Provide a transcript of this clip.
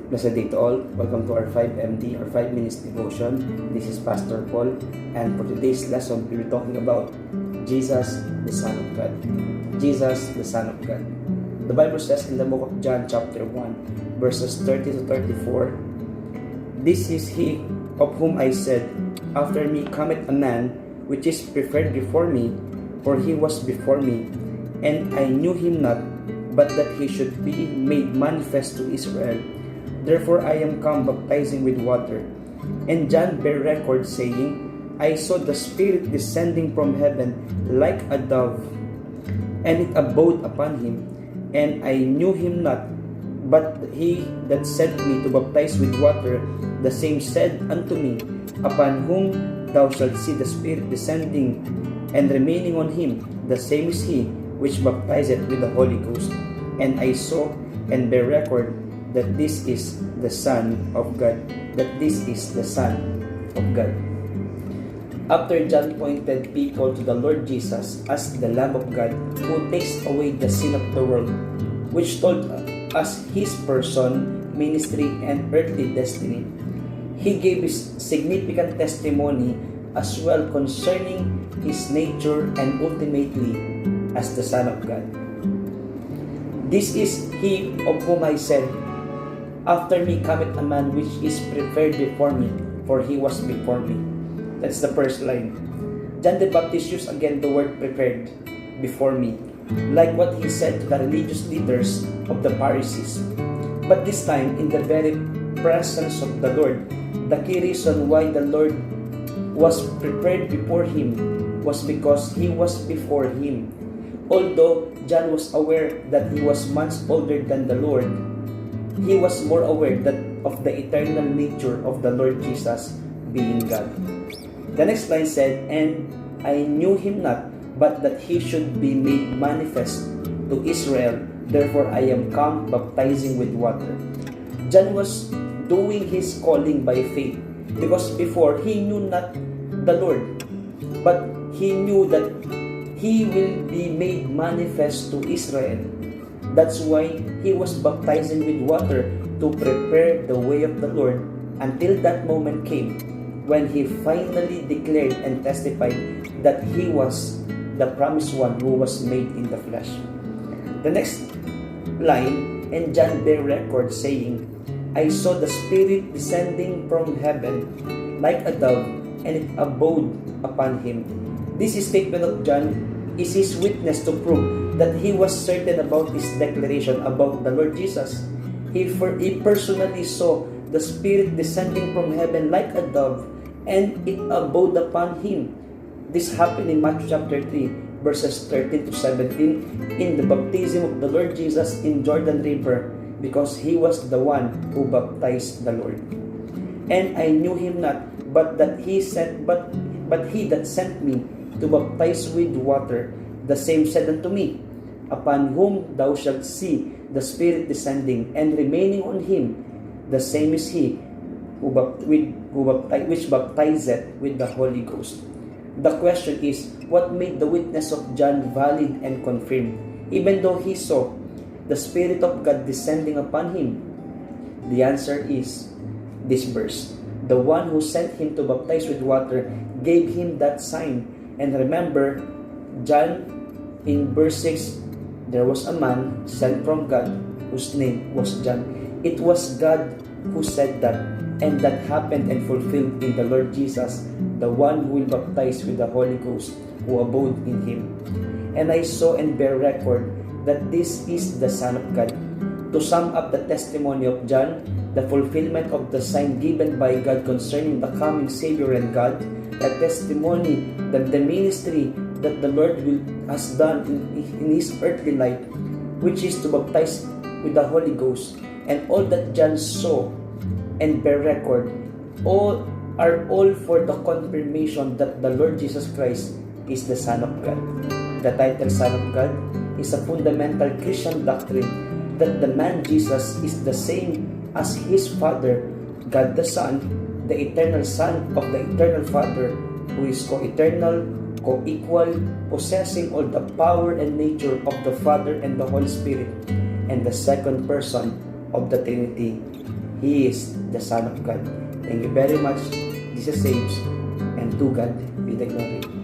Blessed day to all. Welcome to our 5MD or 5 minutes devotion. This is Pastor Paul, and for today's lesson, we'll be talking about Jesus, the Son of God. Jesus, the Son of God. The Bible says in the book of John chapter 1, verses 30 to 34, "This is he of whom I said, After me cometh a man, which is preferred before me, for he was before me, and I knew him not, but that he should be made manifest to Israel. Therefore I am come baptizing with water. And John bare record, saying, I saw the Spirit descending from heaven like a dove, and it abode upon him. And I knew him not, but he that sent me to baptize with water, the same said unto me, Upon whom thou shalt see the Spirit descending and remaining on him, the same is he which baptizeth with the Holy Ghost. And I saw and bear record that this is the Son of God, that this is the Son of God." After John pointed people to the Lord Jesus as the Lamb of God who takes away the sin of the world, which told us his person, ministry, and earthly destiny, he gave his significant testimony as well concerning his nature and ultimately as the Son of God. "This is he of whom I said, After me cometh a man which is preferred before me, for he was before me." That's the first line. John the Baptist used again the word prepared, before me, like what he said to the religious leaders of the Pharisees. But this time, in the very presence of the Lord, the key reason why the Lord was prepared before him was because he was before him. Although John was aware that he was months older than the Lord, he was more aware of the eternal nature of the Lord Jesus being God. The next line said, "And I knew him not, but that he should be made manifest to Israel. Therefore I am come baptizing with water." John was doing his calling by faith, because before he knew not the Lord, but he knew that he will be made manifest to Israel. That's why he was baptizing with water, to prepare the way of the Lord until that moment came when he finally declared and testified that he was the promised one who was made in the flesh. The next line, "And John bare record, saying, I saw the Spirit descending from heaven like a dove, and it abode upon him." This statement of John is his witness to prove that he was certain about his declaration about the Lord Jesus. He personally saw the Spirit descending from heaven like a dove, and it abode upon him. This happened in Matthew chapter 3, verses 13 to 17, in the baptism of the Lord Jesus in Jordan River, because he was the one who baptized the Lord. "And I knew him not, but that he sent, but he that sent me to baptize with water, the same said unto me, Upon whom thou shalt see the Spirit descending and remaining on him, the same is he which baptizeth with the Holy Ghost." The question is, what made the witness of John valid and confirmed, even though he saw the Spirit of God descending upon him? The answer is this verse. The one who sent him to baptize with water gave him that sign. And remember, John in verse 6, there was a man sent from God whose name was John. It was God who said that, and that happened and fulfilled in the Lord Jesus, the one who will baptize with the Holy Ghost, who abode in him. "And I saw and bear record that this is the Son of God." To sum up the testimony of John, the fulfillment of the sign given by God concerning the coming Savior and God, the testimony that the ministry that the Lord has done in his earthly life, which is to baptize with the Holy Ghost, and all that John saw and bear record, all for the confirmation that the Lord Jesus Christ is the Son of God. The title Son of God is a fundamental Christian doctrine that the man Jesus is the same as his Father, God the Son, the eternal Son of the eternal Father, who is co-eternal, co-equal, possessing all the power and nature of the Father and the Holy Spirit, and the second person of the Trinity. He is the Son of God. Thank you very much. Jesus saves, and to God be the glory.